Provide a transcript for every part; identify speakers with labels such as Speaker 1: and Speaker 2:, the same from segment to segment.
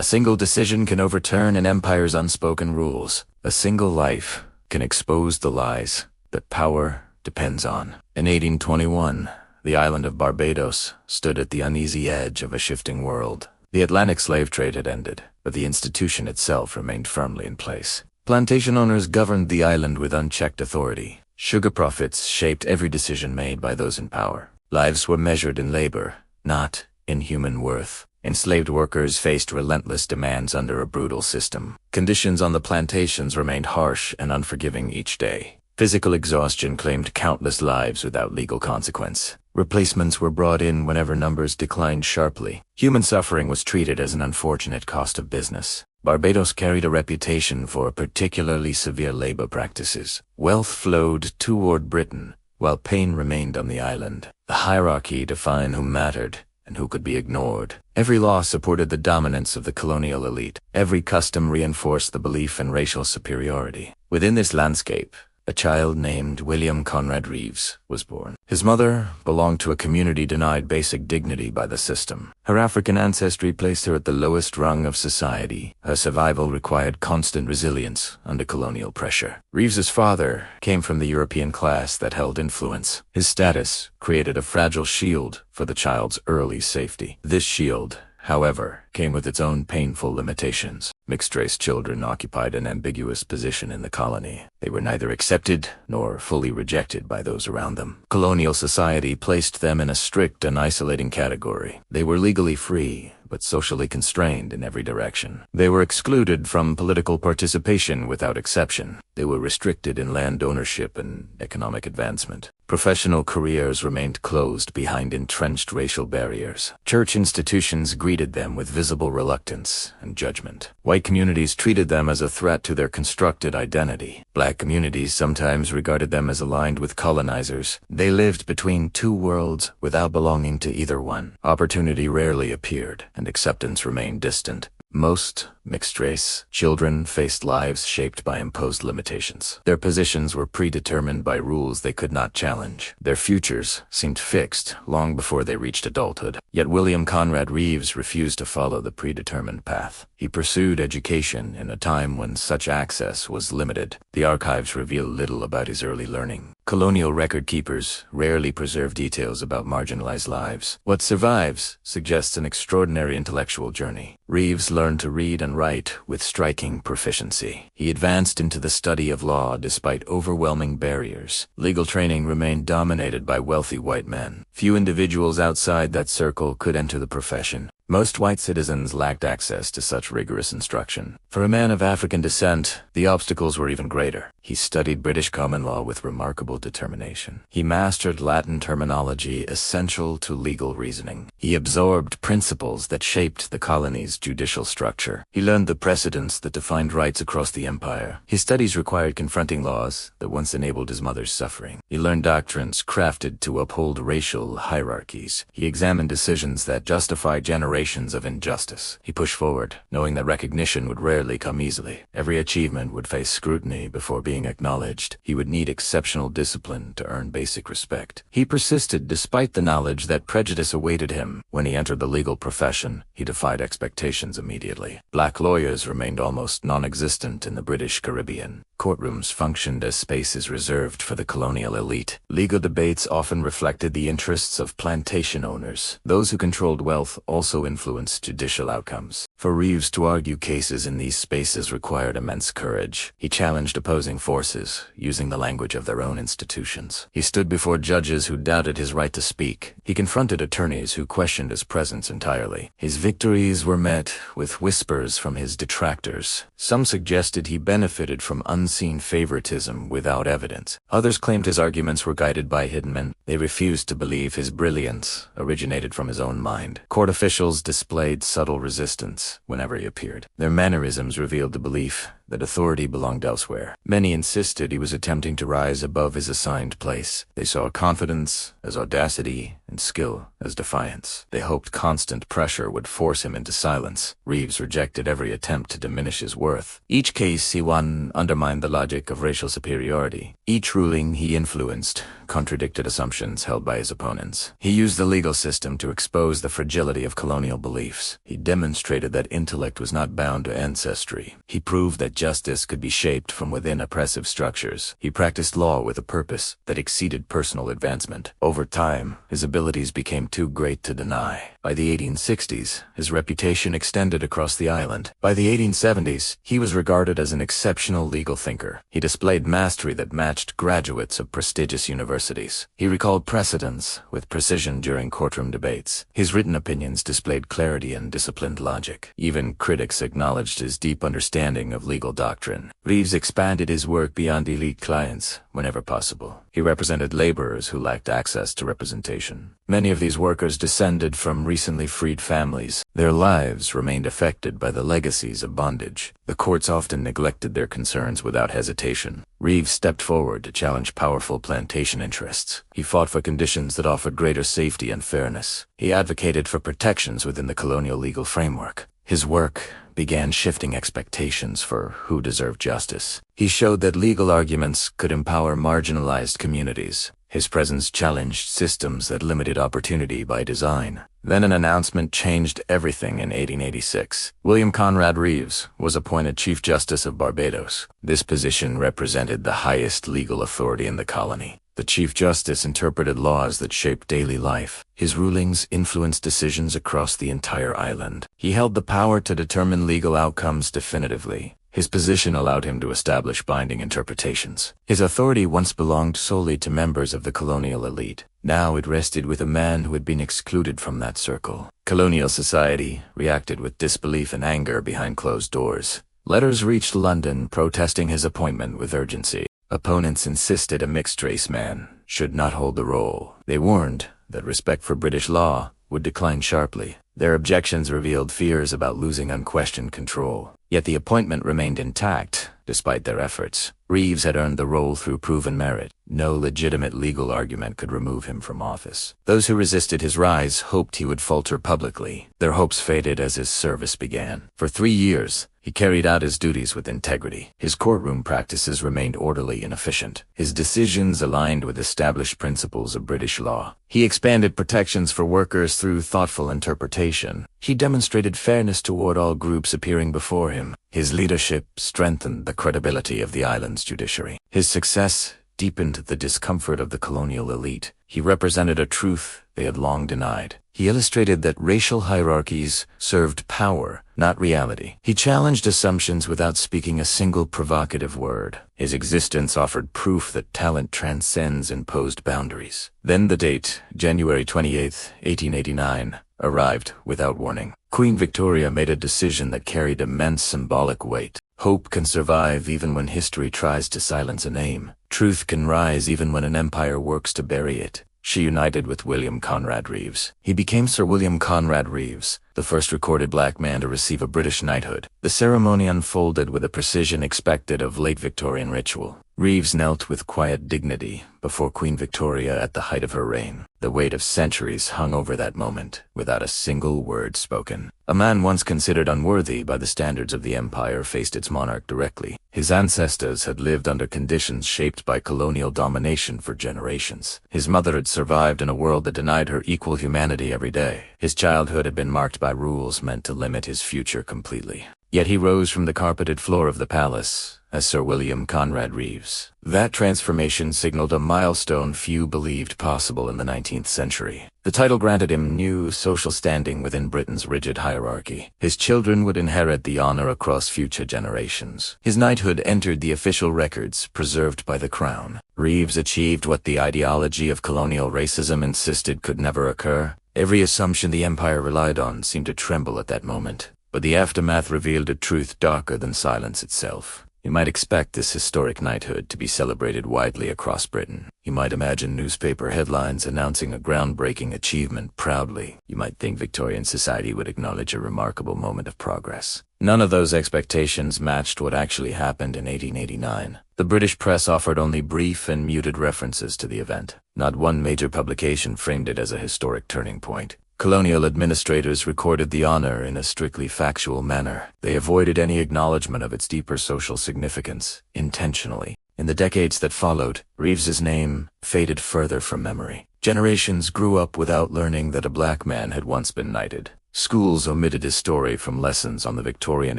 Speaker 1: A single decision can overturn an empire's unspoken rules. A single life can expose the lies that power depends on. In 1821, the island of Barbados stood at the uneasy edge of a shifting world. The Atlantic slave trade had ended, but the institution itself remained firmly in place. Plantation owners governed the island with unchecked authority. Sugar profits shaped every decision made by those in power. Lives were measured in labor, not in human worth. Enslaved workers faced relentless demands under a brutal system. Conditions on the plantations remained harsh and unforgiving each day. Physical exhaustion claimed countless lives without legal consequence. Replacements were brought in whenever numbers declined sharply. Human suffering was treated as an unfortunate cost of business. Barbados carried a reputation for particularly severe labor practices. Wealth flowed toward Britain, while pain remained on the island. The hierarchy defined who mattered and who could be ignored. Every law supported the dominance of the colonial elite. Every custom reinforced the belief in racial superiority. Within this landscape, a child named William Conrad Reeves was born. His mother belonged to a community denied basic dignity by the system. Her African ancestry placed her at the lowest rung of society. Her survival required constant resilience under colonial pressure. Reeves's father came from the European class that held influence. His status created a fragile shield for the child's early safety. This shield, however, came with its own painful limitations. Mixed-race children occupied an ambiguous position in the colony. They were neither accepted nor fully rejected by those around them. Colonial society placed them in a strict and isolating category. They were legally free, but socially constrained in every direction. They were excluded from political participation without exception. They were restricted in land ownership and economic advancement. Professional careers remained closed behind entrenched racial barriers. Church institutions greeted them with visible reluctance and judgment. White communities treated them as a threat to their constructed identity. Black communities sometimes regarded them as aligned with colonizers. They lived between two worlds without belonging to either one. Opportunity rarely appeared, and acceptance remained distant. Most mixed-race children faced lives shaped by imposed limitations. Their positions were predetermined by rules they could not challenge. Their futures seemed fixed long before they reached adulthood. Yet William Conrad Reeves refused to follow the predetermined path. He pursued education in a time when such access was limited. The archives reveal little about his early learning. Colonial record keepers rarely preserve details about marginalized lives. What survives suggests an extraordinary intellectual journey. Reeves learned to read and write with striking proficiency. He advanced into the study of law despite overwhelming barriers. Legal training remained dominated by wealthy white men. Few individuals outside that circle could enter the profession. Most white citizens lacked access to such rigorous instruction. For a man of African descent, the obstacles were even greater. He studied British common law with remarkable determination. He mastered Latin terminology essential to legal reasoning. He absorbed principles that shaped the colony's judicial structure. He learned the precedents that defined rights across the empire. His studies required confronting laws that once enabled his mother's suffering. He learned doctrines crafted to uphold racial hierarchies. He examined decisions that justified generations of injustice. He pushed forward, knowing that recognition would rarely come easily. Every achievement would face scrutiny before being acknowledged. He would need exceptional discipline to earn basic respect. He persisted despite the knowledge that prejudice awaited him. When he entered the legal profession, he defied expectations immediately. Black lawyers remained almost non-existent in the British Caribbean. Courtrooms functioned as spaces reserved for the colonial elite. Legal debates often reflected the interests of plantation owners. Those who controlled wealth also influenced judicial outcomes. For Reeves to argue cases in these spaces required immense courage. He challenged opposing forces, using the language of their own institutions. He stood before judges who doubted his right to speak. He confronted attorneys who questioned his presence entirely. His victories were met with whispers from his detractors. Some suggested he benefited from unseen favoritism without evidence. Others claimed his arguments were guided by hidden men. They refused to believe his brilliance originated from his own mind. Court officials displayed subtle resistance whenever he appeared. Their mannerisms revealed the belief that authority belonged elsewhere. Many insisted he was attempting to rise above his assigned place. They saw confidence as audacity and skill as defiance. They hoped constant pressure would force him into silence. Reeves rejected every attempt to diminish his worth. Each case he won undermined the logic of racial superiority. Each ruling he influenced contradicted assumptions held by his opponents. He used the legal system to expose the fragility of colonial beliefs. He demonstrated that intellect was not bound to ancestry. He proved that justice could be shaped from within oppressive structures. He practiced law with a purpose that exceeded personal advancement. Over time, his abilities became too great to deny. By the 1860s, his reputation extended across the island. By the 1870s, he was regarded as an exceptional legal thinker. He displayed mastery that matched graduates of prestigious universities. He recalled precedents with precision during courtroom debates. His written opinions displayed clarity and disciplined logic. Even critics acknowledged his deep understanding of legal doctrine. Reeves expanded his work beyond elite clients whenever possible. He represented laborers who lacked access to representation. Many of these workers descended from recently freed families. Their lives remained affected by the legacies of bondage. The courts often neglected their concerns without hesitation. Reeves stepped forward to challenge powerful plantation interests. He fought for conditions that offered greater safety and fairness. He advocated for protections within the colonial legal framework. His work began shifting expectations for who deserved justice. He showed that legal arguments could empower marginalized communities. His presence challenged systems that limited opportunity by design. Then an announcement changed everything in 1886. William Conrad Reeves was appointed Chief Justice of Barbados. This position represented the highest legal authority in the colony. The Chief Justice interpreted laws that shaped daily life. His rulings influenced decisions across the entire island. He held the power to determine legal outcomes definitively. His position allowed him to establish binding interpretations. His authority once belonged solely to members of the colonial elite. Now it rested with a man who had been excluded from that circle. Colonial society reacted with disbelief and anger behind closed doors. Letters reached London protesting his appointment with urgency. Opponents insisted a mixed-race man should not hold the role. They warned that respect for British law would decline sharply. Their objections revealed fears about losing unquestioned control. Yet the appointment remained intact, despite their efforts. Reeves had earned the role through proven merit. No legitimate legal argument could remove him from office. Those who resisted his rise hoped he would falter publicly. Their hopes faded as his service began. For 3 years, he carried out his duties with integrity. His courtroom practices remained orderly and efficient. His decisions aligned with established principles of British law. He expanded protections for workers through thoughtful interpretation. He demonstrated fairness toward all groups appearing before him. His leadership strengthened the credibility of the island's judiciary. His success deepened the discomfort of the colonial elite. He represented a truth they had long denied. He illustrated that racial hierarchies served power, not reality. He challenged assumptions without speaking a single provocative word. His existence offered proof that talent transcends imposed boundaries. Then the date, January 28, 1889, arrived without warning. Queen Victoria made a decision that carried immense symbolic weight. Hope can survive even when history tries to silence a name. Truth can rise even when an empire works to bury it. She united with William Conrad Reeves. He became Sir William Conrad Reeves, the first recorded black man to receive a British knighthood. The ceremony unfolded with a precision expected of late Victorian ritual. Reeves knelt with quiet dignity before Queen Victoria at the height of her reign. The weight of centuries hung over that moment, without a single word spoken. A man once considered unworthy by the standards of the empire faced its monarch directly. His ancestors had lived under conditions shaped by colonial domination for generations. His mother had survived in a world that denied her equal humanity every day. His childhood had been marked by rules meant to limit his future completely. Yet he rose from the carpeted floor of the palace as Sir William Conrad Reeves. That transformation signaled a milestone few believed possible in the 19th century. The title granted him new social standing within Britain's rigid hierarchy. His children would inherit the honor across future generations. His knighthood entered the official records preserved by the crown. Reeves achieved what the ideology of colonial racism insisted could never occur. Every assumption the empire relied on seemed to tremble at that moment. But the aftermath revealed a truth darker than silence itself. You might expect this historic knighthood to be celebrated widely across Britain. You might imagine newspaper headlines announcing a groundbreaking achievement proudly. You might think Victorian society would acknowledge a remarkable moment of progress. None of those expectations matched what actually happened in 1889. The British press offered only brief and muted references to the event. Not one major publication framed it as a historic turning point. Colonial administrators recorded the honor in a strictly factual manner. They avoided any acknowledgement of its deeper social significance, intentionally. In the decades that followed, Reeves's name faded further from memory. Generations grew up without learning that a black man had once been knighted. Schools omitted his story from lessons on the Victorian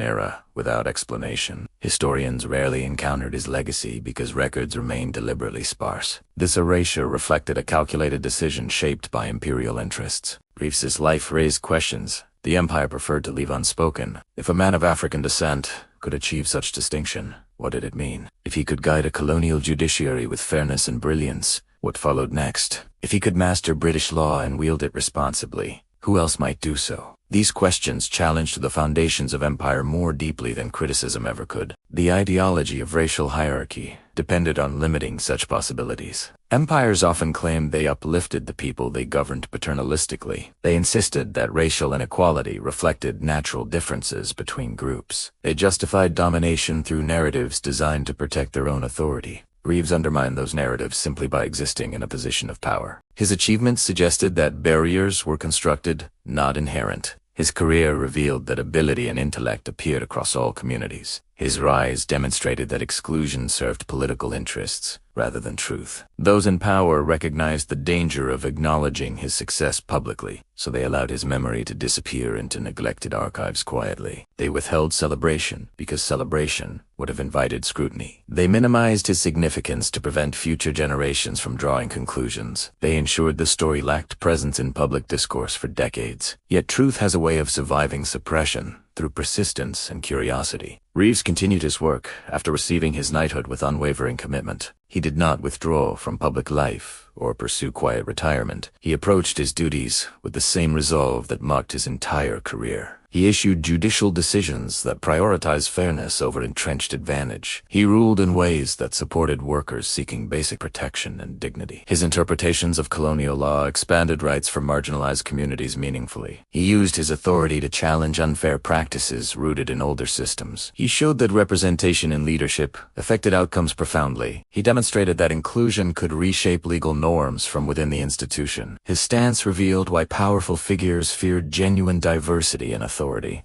Speaker 1: era without explanation. Historians rarely encountered his legacy because records remained deliberately sparse. This erasure reflected a calculated decision shaped by imperial interests. Reeves's life raised questions the empire preferred to leave unspoken. If a man of African descent could achieve such distinction, what did it mean? If he could guide a colonial judiciary with fairness and brilliance, what followed next? If he could master British law and wield it responsibly, who else might do so? These questions challenged the foundations of empire more deeply than criticism ever could. The ideology of racial hierarchy depended on limiting such possibilities. Empires often claimed they uplifted the people they governed paternalistically. They insisted that racial inequality reflected natural differences between groups. They justified domination through narratives designed to protect their own authority. Reeves undermined those narratives simply by existing in a position of power. His achievements suggested that barriers were constructed, not inherent. His career revealed that ability and intellect appeared across all communities. His rise demonstrated that exclusion served political interests rather than truth. Those in power recognized the danger of acknowledging his success publicly, so they allowed his memory to disappear into neglected archives quietly. They withheld celebration because celebration would have invited scrutiny. They minimized his significance to prevent future generations from drawing conclusions. They ensured the story lacked presence in public discourse for decades. Yet truth has a way of surviving suppression through persistence and curiosity. Reeves continued his work after receiving his knighthood with unwavering commitment. He did not withdraw from public life or pursue quiet retirement. He approached his duties with the same resolve that marked his entire career. He issued judicial decisions that prioritized fairness over entrenched advantage. He ruled in ways that supported workers seeking basic protection and dignity. His interpretations of colonial law expanded rights for marginalized communities meaningfully. He used his authority to challenge unfair practices rooted in older systems. He showed that representation in leadership affected outcomes profoundly. He demonstrated that inclusion could reshape legal norms from within the institution. His stance revealed why powerful figures feared genuine diversity and authority.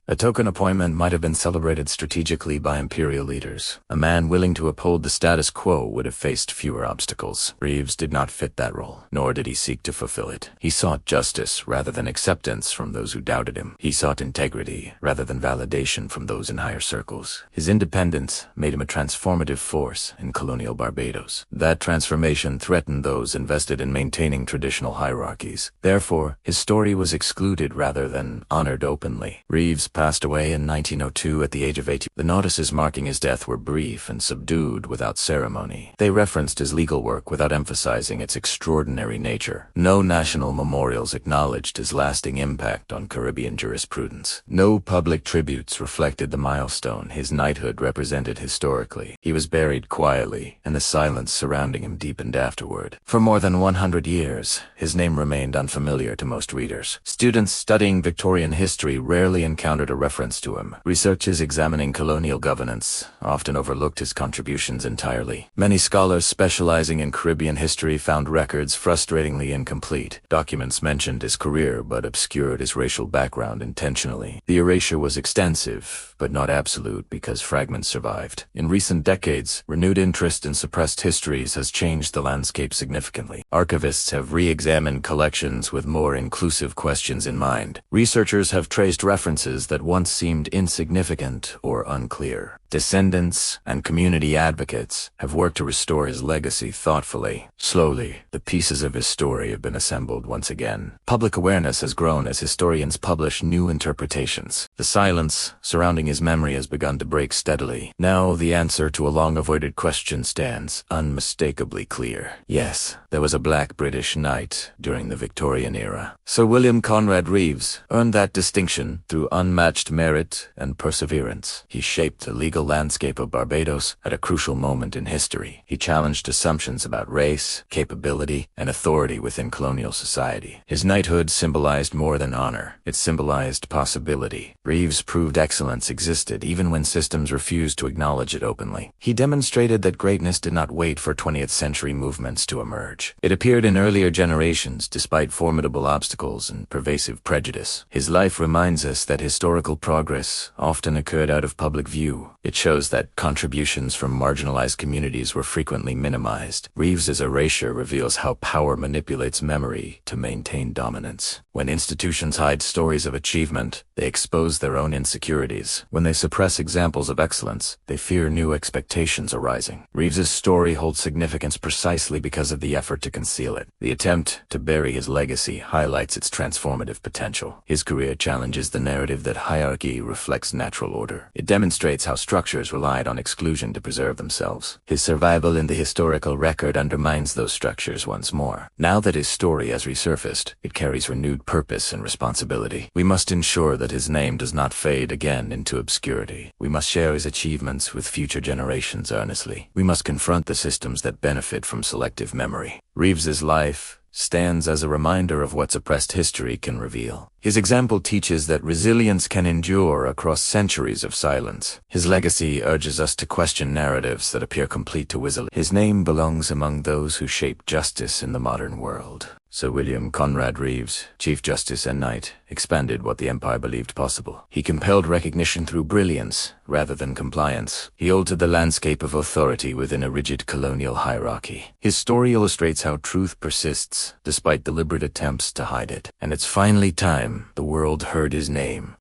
Speaker 1: A token appointment might have been celebrated strategically by imperial leaders. A man willing to uphold the status quo would have faced fewer obstacles. Reeves did not fit that role, nor did he seek to fulfill it. He sought justice rather than acceptance from those who doubted him. He sought integrity rather than validation from those in higher circles. His independence made him a transformative force in colonial Barbados. That transformation threatened those invested in maintaining traditional hierarchies. Therefore, his story was excluded rather than honored openly. Reeves passed away in 1902 at the age of 80. The notices marking his death were brief and subdued without ceremony. They referenced his legal work without emphasizing its extraordinary nature. No national memorials acknowledged his lasting impact on Caribbean jurisprudence. No public tributes reflected the milestone his knighthood represented historically. He was buried quietly, and the silence surrounding him deepened afterward. For more than 100 years, his name remained unfamiliar to most readers. Students studying Victorian history rarely encountered a reference to him. Researchers examining colonial governance often overlooked his contributions entirely. Many scholars specializing in Caribbean history found records frustratingly incomplete. Documents mentioned his career but obscured his racial background intentionally. The erasure was extensive, but not absolute because fragments survived. In recent decades, renewed interest in suppressed histories has changed the landscape significantly. Archivists have re-examined collections with more inclusive questions in mind. Researchers have traced references that once seemed insignificant or unclear. Descendants and community advocates have worked to restore his legacy thoughtfully. Slowly, the pieces of his story have been assembled once again. Public awareness has grown as historians publish new interpretations. The silence surrounding his memory has begun to break steadily. Now the answer to a long-avoided question stands unmistakably clear. Yes, there was a black British knight during the Victorian era. Sir William Conrad Reeves earned that distinction through unmatched merit and perseverance. He shaped the legal political landscape of Barbados at a crucial moment in history. He challenged assumptions about race, capability, and authority within colonial society. His knighthood symbolized more than honor. It symbolized possibility. Reeves proved excellence existed even when systems refused to acknowledge it openly. He demonstrated that greatness did not wait for 20th century movements to emerge. It appeared in earlier generations despite formidable obstacles and pervasive prejudice. His life reminds us that historical progress often occurred out of public view. It shows that contributions from marginalized communities were frequently minimized. Reeves's erasure reveals how power manipulates memory to maintain dominance. When institutions hide stories of achievement, they expose their own insecurities. When they suppress examples of excellence, they fear new expectations arising. Reeves's story holds significance precisely because of the effort to conceal it. The attempt to bury his legacy highlights its transformative potential. His career challenges the narrative that hierarchy reflects natural order. It demonstrates how structures relied on exclusion to preserve themselves. His survival in the historical record undermines those structures once more. Now that his story has resurfaced, it carries renewed purpose and responsibility. We must ensure that his name does not fade again into obscurity. We must share his achievements with future generations earnestly. We must confront the systems that benefit from selective memory. Reeves's life stands as a reminder of what suppressed history can reveal. His example teaches that resilience can endure across centuries of silence. His legacy urges us to question narratives that appear complete to whistle. His name belongs among those who shape justice in the modern world. Sir William Conrad Reeves, Chief Justice and Knight, expanded what the Empire believed possible. He compelled recognition through brilliance rather than compliance. He altered the landscape of authority within a rigid colonial hierarchy. His story illustrates how truth persists despite deliberate attempts to hide it. And it's finally time the world heard his name.